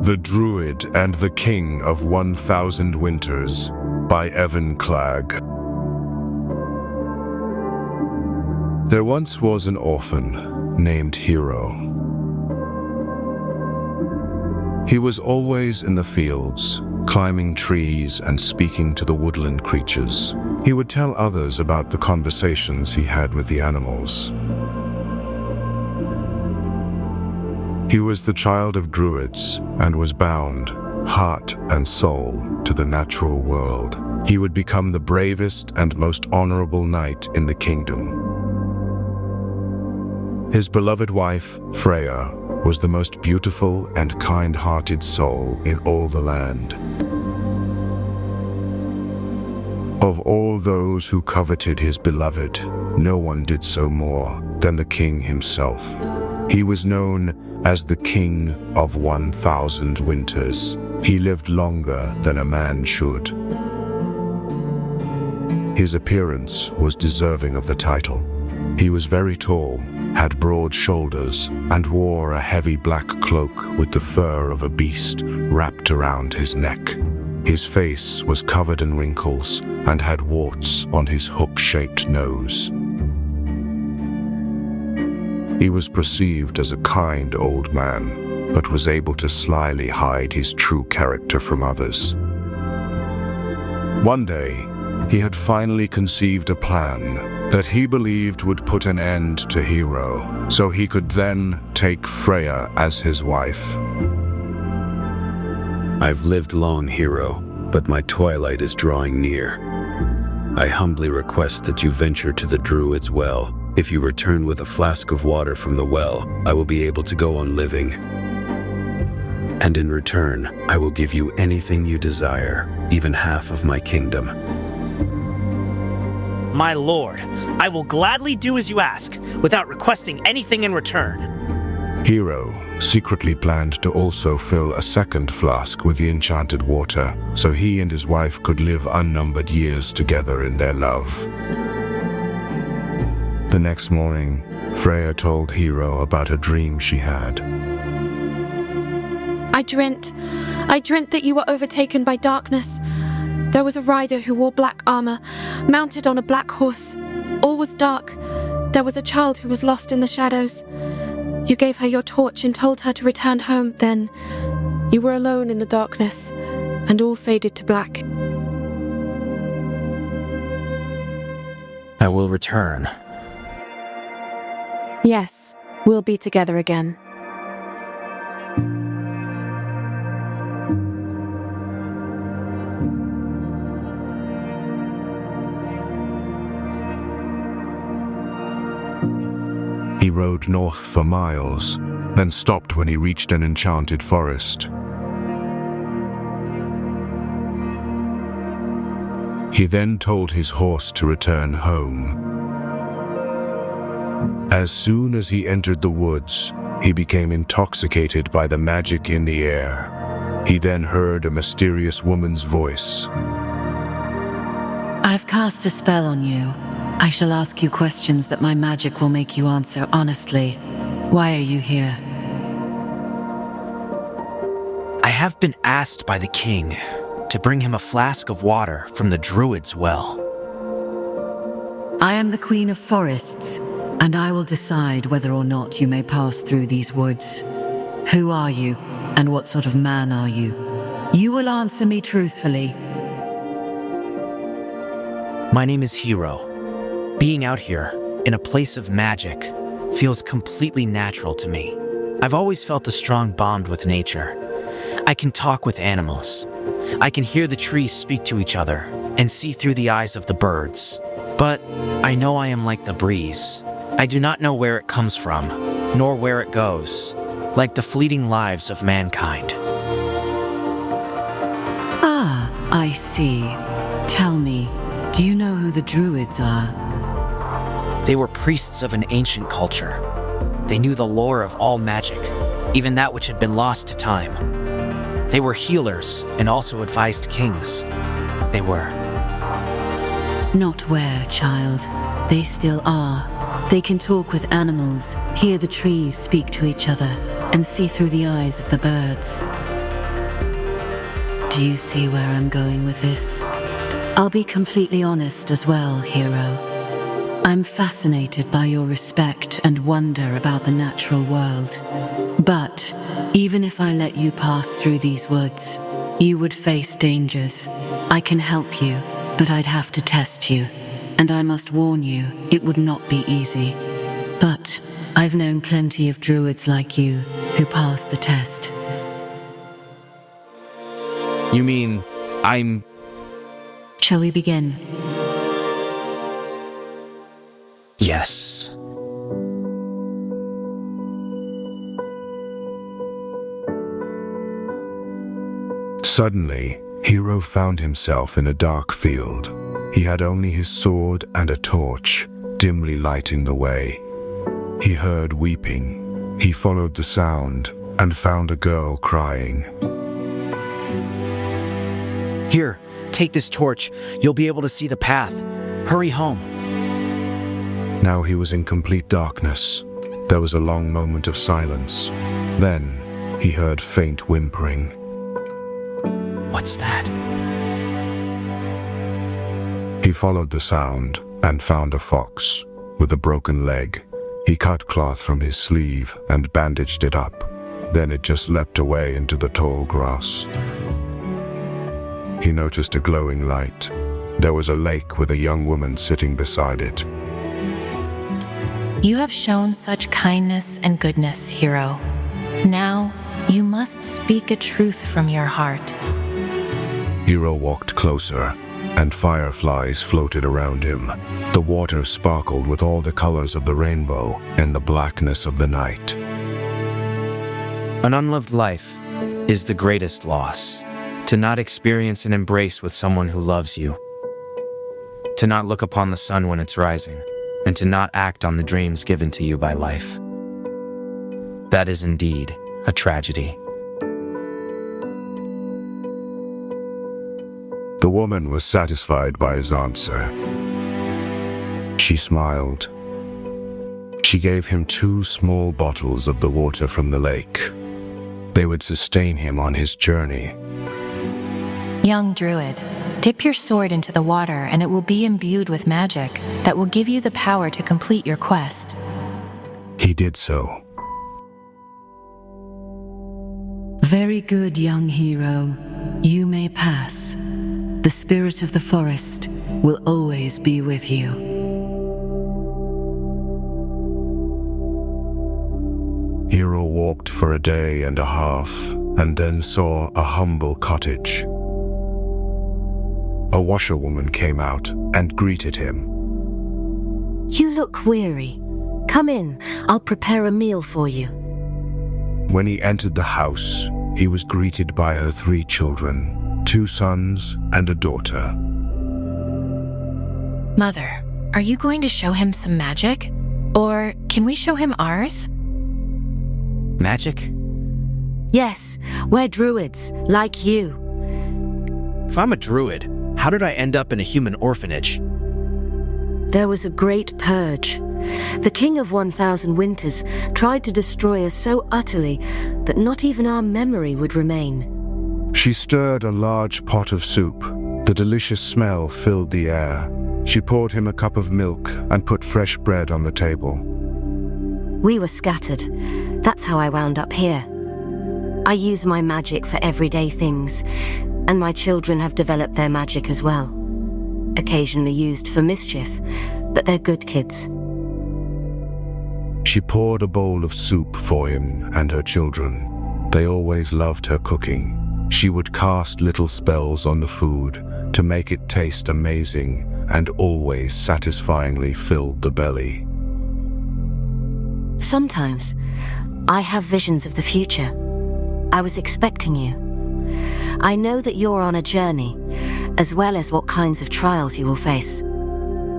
The Druid and the King of 1000 Winters by Clagg. There once was an orphan named Hero. He was always in the fields, climbing trees and speaking to the woodland creatures. He would tell others about the conversations he had with the animals. He was the child of Druids and was bound, heart and soul, to the natural world. He would become the bravest and most honorable knight in the kingdom. His beloved wife, Freya, was the most beautiful and kind-hearted soul in all the land. Of all those who coveted his beloved, no one did so more than the king himself. He was known as the King of 1000 Winters. He lived longer than a man should. His appearance was deserving of the title. He was very tall, had broad shoulders, and wore a heavy black cloak with the fur of a beast wrapped around his neck. His face was covered in wrinkles and had warts on his hook-shaped nose. He was perceived as a kind old man, but was able to slyly hide his true character from others. One day, he had finally conceived a plan that he believed would put an end to Hero, so he could then take Freya as his wife. I've lived long, Hero, but my twilight is drawing near. I humbly request that you venture to the Druid's well. If you return with a flask of water from the well, I will be able to go on living. And in return, I will give you anything you desire, even half of my kingdom. My lord, I will gladly do as you ask, without requesting anything in return. Hero secretly planned to also fill a second flask with the enchanted water, so he and his wife could live unnumbered years together in their love. The next morning, Freya told Hero about a dream she had. I dreamt that you were overtaken by darkness. There was a rider who wore black armor, mounted on a black horse. All was dark. There was a child who was lost in the shadows. You gave her your torch and told her to return home. Then, you were alone in the darkness, and all faded to black. I will return. Yes, we'll be together again. He rode north for miles, then stopped when he reached an enchanted forest. He then told his horse to return home. As soon as he entered the woods, he became intoxicated by the magic in the air. He then heard a mysterious woman's voice. I've cast a spell on you. I shall ask you questions that my magic will make you answer honestly. Why are you here? I have been asked by the king to bring him a flask of water from the Druid's well. I am the Queen of Forests, and I will decide whether or not you may pass through these woods. Who are you, and what sort of man are you? You will answer me truthfully. My name is Hero. Being out here, in a place of magic, feels completely natural to me. I've always felt a strong bond with nature. I can talk with animals. I can hear the trees speak to each other and see through the eyes of the birds. But I know I am like the breeze. I do not know where it comes from, nor where it goes, like the fleeting lives of mankind. Ah, I see. Tell me, do you know who the Druids are? They were priests of an ancient culture. They knew the lore of all magic, even that which had been lost to time. They were healers and also advised kings. They were. Not where, child. They still are. They can talk with animals, hear the trees speak to each other, and see through the eyes of the birds. Do you see where I'm going with this? I'll be completely honest as well, hero. I'm fascinated by your respect and wonder about the natural world. But even if I let you pass through these woods, you would face dangers. I can help you, but I'd have to test you. And I must warn you, it would not be easy. But I've known plenty of druids like you who pass the test. You mean I'm... Shall we begin? Yes. Suddenly, Hero found himself in a dark field. He had only his sword and a torch, dimly lighting the way. He heard weeping. He followed the sound and found a girl crying. Here, take this torch. You'll be able to see the path. Hurry home. Now he was in complete darkness. There was a long moment of silence. Then he heard faint whimpering. What's that? He followed the sound and found a fox with a broken leg. He cut cloth from his sleeve and bandaged it up. Then it just leapt away into the tall grass. He noticed a glowing light. There was a lake with a young woman sitting beside it. You have shown such kindness and goodness, hero. Now, you must speak a truth from your heart. Hero walked closer, and fireflies floated around him. The water sparkled with all the colors of the rainbow and the blackness of the night. An unloved life is the greatest loss. To not experience an embrace with someone who loves you. To not look upon the sun when it's rising, and to not act on the dreams given to you by life. That is indeed a tragedy. The woman was satisfied by his answer. She smiled. She gave him 2 small bottles of the water from the lake. They would sustain him on his journey. Young druid, dip your sword into the water and it will be imbued with magic that will give you the power to complete your quest. He did so. Very good, young hero. You may pass. The spirit of the forest will always be with you. Hero walked for a day and a half, and then saw a humble cottage. A washerwoman came out and greeted him. You look weary. Come in, I'll prepare a meal for you. When he entered the house, he was greeted by her 3 children, 2 sons and a daughter. Mother, are you going to show him some magic? Or can we show him ours? Magic? Yes, we're druids, like you. If I'm a druid, how did I end up in a human orphanage? There was a great purge. The king of 1,000 Winters tried to destroy us so utterly that not even our memory would remain. She stirred a large pot of soup. The delicious smell filled the air. She poured him a cup of milk and put fresh bread on the table. We were scattered. That's how I wound up here. I use my magic for everyday things, and my children have developed their magic as well. Occasionally used for mischief, but they're good kids. She poured a bowl of soup for him and her children. They always loved her cooking. She would cast little spells on the food to make it taste amazing and always satisfyingly filled the belly. Sometimes, I have visions of the future. I was expecting you. I know that you're on a journey, as well as what kinds of trials you will face.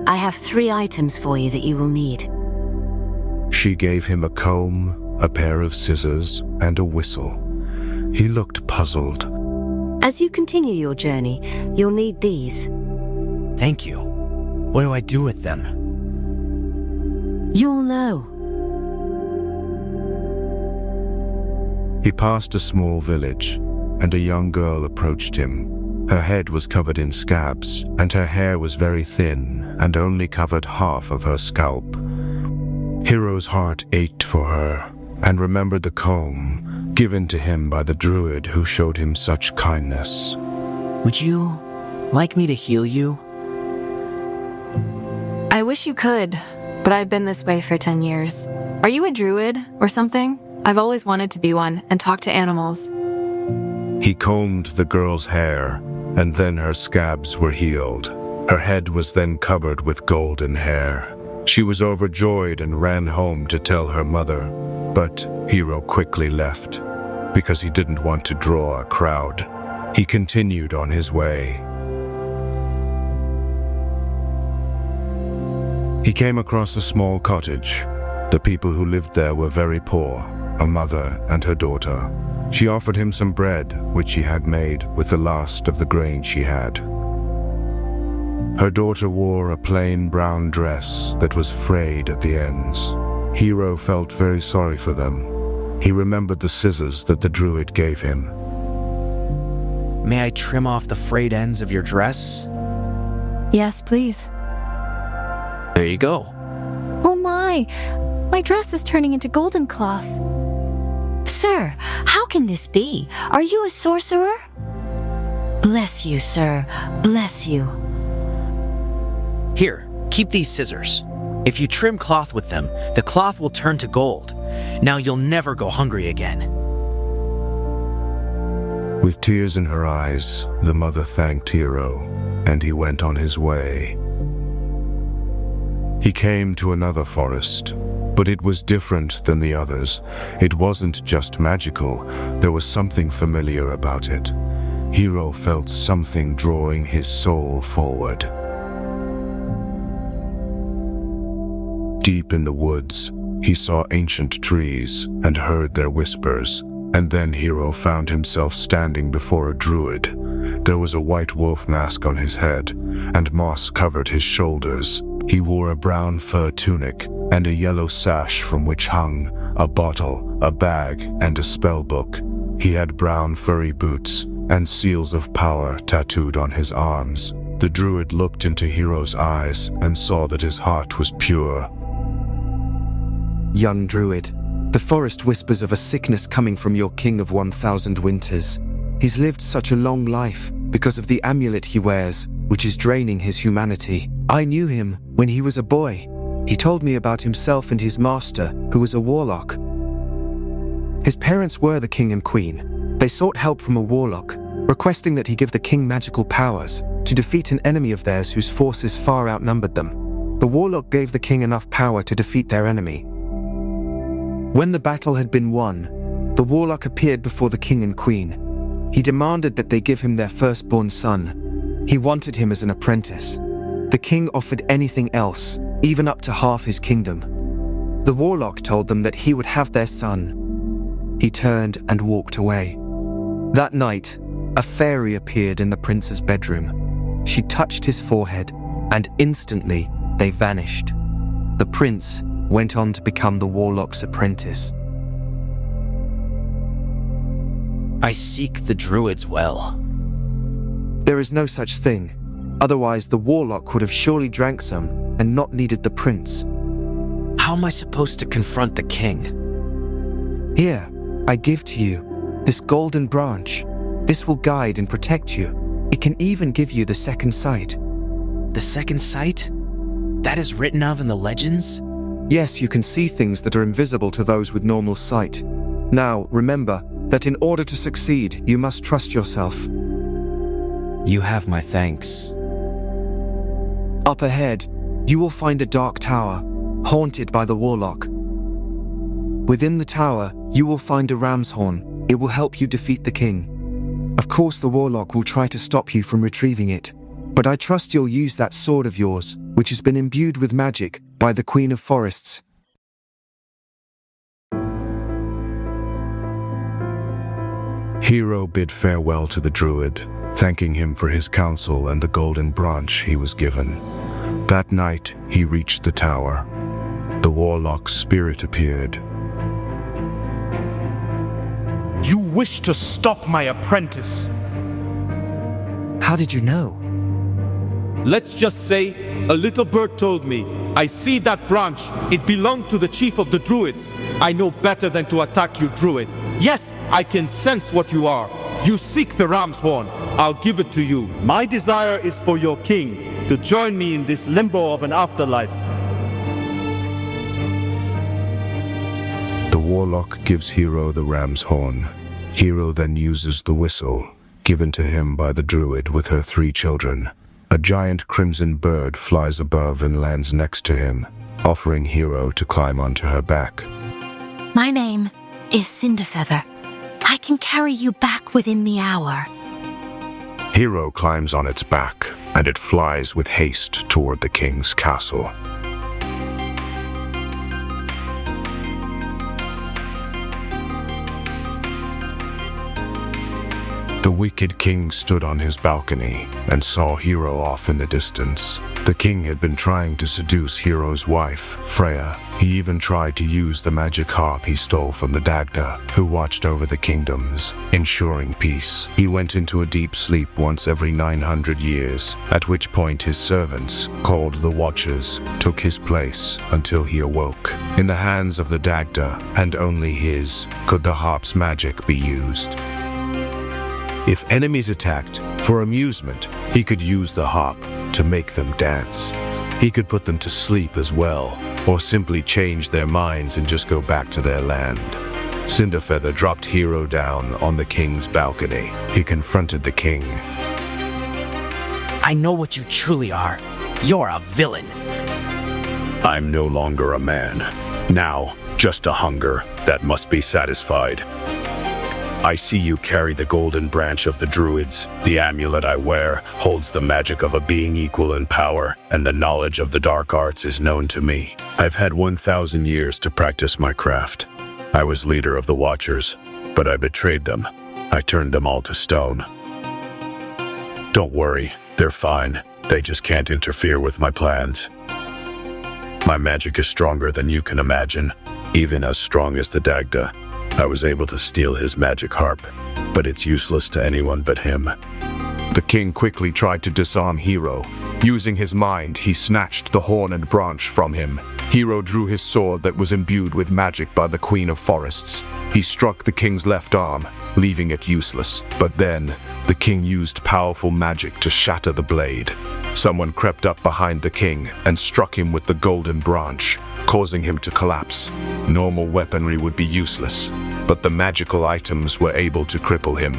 I have 3 items for you that you will need. She gave him a comb, a pair of scissors, and a whistle. He looked puzzled. As you continue your journey, you'll need these. Thank you. What do I do with them? You'll know. He passed a small village. and a young girl approached him. Her head was covered in scabs, and her hair was very thin and only covered half of her scalp. Hero's heart ached for her, and remembered the comb given to him by the druid who showed him such kindness. Would you like me to heal you? I wish you could, but I've been this way for 10 years. Are you a druid or something? I've always wanted to be one and talk to animals. He combed the girl's hair, and then her scabs were healed. Her head was then covered with golden hair. She was overjoyed and ran home to tell her mother, but Hero quickly left because he didn't want to draw a crowd. He continued on his way. He came across a small cottage. The people who lived there were very poor, a mother and her daughter. She offered him some bread, which she had made with the last of the grain she had. Her daughter wore a plain brown dress that was frayed at the ends. Hero felt very sorry for them. He remembered the scissors that the druid gave him. May I trim off the frayed ends of your dress? Yes, please. There you go. Oh my dress is turning into golden cloth. Sir, how can this be? Are you a sorcerer? Bless you, sir. Bless you. Here, keep these scissors. If you trim cloth with them, the cloth will turn to gold. Now you'll never go hungry again. With tears in her eyes, the mother thanked Hero, and he went on his way. He came to another forest, but it was different than the others. It wasn't just magical, there was something familiar about it. Hero felt something drawing his soul forward. Deep in the woods, he saw ancient trees and heard their whispers, and then Hero found himself standing before a druid. There was a white wolf mask on his head, and moss covered his shoulders. He wore a brown fur tunic and a yellow sash from which hung a bottle, a bag, and a spell book. He had brown furry boots and seals of power tattooed on his arms. The druid looked into Hero's eyes and saw that his heart was pure. Young druid, the forest whispers of a sickness coming from your king of 1,000 winters. He's lived such a long life because of the amulet he wears, which is draining his humanity. I knew him when he was a boy. He told me about himself and his master, who was a warlock. His parents were the king and queen. They sought help from a warlock, requesting that he give the king magical powers to defeat an enemy of theirs whose forces far outnumbered them. The warlock gave the king enough power to defeat their enemy. When the battle had been won, the warlock appeared before the king and queen. He demanded that they give him their firstborn son. He wanted him as an apprentice. The king offered anything else, even up to half his kingdom. The warlock told them that he would have their son. He turned and walked away. That night, a fairy appeared in the prince's bedroom. She touched his forehead, and instantly they vanished. The prince went on to become the warlock's apprentice. I seek the druid's well. There is no such thing. Otherwise, the warlock would have surely drank some and not needed the prince. How am I supposed to confront the king? Here, I give to you this golden branch. This will guide and protect you. It can even give you the second sight. The second sight? That is written of in the legends? Yes, you can see things that are invisible to those with normal sight. Now, remember that in order to succeed, you must trust yourself. You have my thanks. Up ahead, you will find a dark tower, haunted by the warlock. Within the tower, you will find a ram's horn. It will help you defeat the king. Of course, the warlock will try to stop you from retrieving it, but I trust you'll use that sword of yours, which has been imbued with magic by the Queen of Forests. Hero bid farewell to the druid, thanking him for his counsel and the golden branch he was given. That night, he reached the tower. The warlock's spirit appeared. You wish to stop my apprentice. How did you know? Let's just say, a little bird told me, I see that branch. It belonged to the chief of the Druids. I know better than to attack you, Druid. Yes, I can sense what you are. You seek the ram's horn. I'll give it to you. My desire is for your king to join me in this limbo of an afterlife. The warlock gives Hero the ram's horn. Hero then uses the whistle, given to him by the druid with her 3 children. A giant crimson bird flies above and lands next to him, offering Hero to climb onto her back. My name is Cinderfeather. I can carry you back within the hour. Hero climbs on its back, and it flies with haste toward the king's castle. The wicked king stood on his balcony and saw Hero off in the distance. The king had been trying to seduce Hero's wife, Freya. He even tried to use the magic harp he stole from the Dagda, who watched over the kingdoms, ensuring peace. He went into a deep sleep once every 900 years, at which point his servants, called the Watchers, took his place until he awoke. In the hands of the Dagda, and only his, could the harp's magic be used. If enemies attacked, for amusement, he could use the harp to make them dance. He could put them to sleep as well, or simply change their minds and just go back to their land. Cinderfeather dropped Hero down on the king's balcony. He confronted the king. I know what you truly are. You're a villain. I'm no longer a man. Now, just a hunger that must be satisfied. I see you carry the golden branch of the Druids. The amulet I wear holds the magic of a being equal in power, and the knowledge of the dark arts is known to me. I've had 1,000 years to practice my craft. I was leader of the Watchers, but I betrayed them. I turned them all to stone. Don't worry, they're fine. They just can't interfere with my plans. My magic is stronger than you can imagine, even as strong as the Dagda. I was able to steal his magic harp, but it's useless to anyone but him. The king quickly tried to disarm Hero. Using his mind, he snatched the horn and branch from him. Hero drew his sword that was imbued with magic by the Queen of Forests. He struck the king's left arm, leaving it useless. But then, the king used powerful magic to shatter the blade. Someone crept up behind the king and struck him with the golden branch, causing him to collapse. Normal weaponry would be useless, but the magical items were able to cripple him.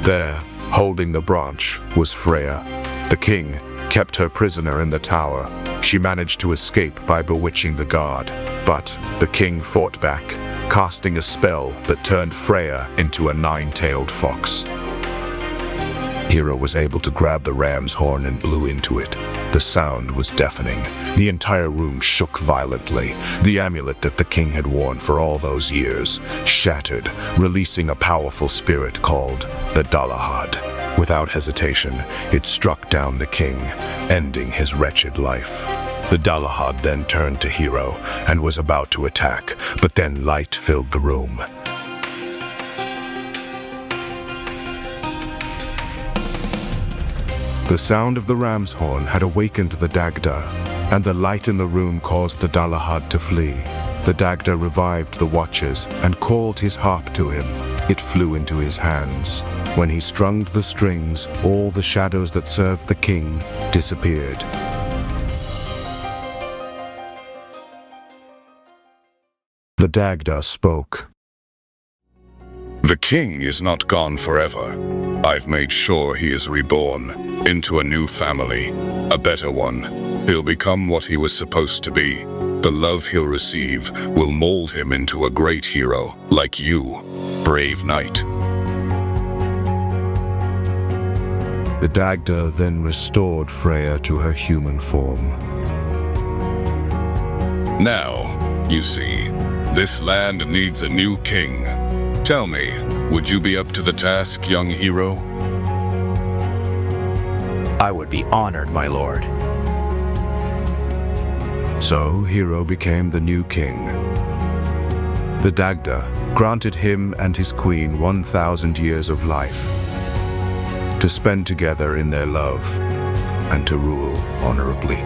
There, holding the branch, was Freya. The king kept her prisoner in the tower. She managed to escape by bewitching the guard, but the king fought back, casting a spell that turned Freya into a 9-tailed fox. Hero was able to grab the ram's horn and blew into it. The sound was deafening. The entire room shook violently. The amulet that the king had worn for all those years shattered, releasing a powerful spirit called the Dalahad. Without hesitation, it struck down the king, ending his wretched life. The Dalahad then turned to Hero and was about to attack, but then light filled the room. The sound of the ram's horn had awakened the Dagda, and the light in the room caused the Dalahad to flee. The Dagda revived the Watchers and called his harp to him. It flew into his hands. When he strummed the strings, all the shadows that served the king disappeared. The Dagda spoke. The king is not gone forever. I've made sure he is reborn into a new family, a better one. He'll become what he was supposed to be. The love he'll receive will mold him into a great hero, like you, brave knight. The Dagda then restored Freya to her human form. Now, you see, this land needs a new king. Tell me, would you be up to the task, young hero? I would be honored, my lord. So, Hero became the new king. The Dagda granted him and his queen 1,000 years of life to spend together in their love and to rule honorably.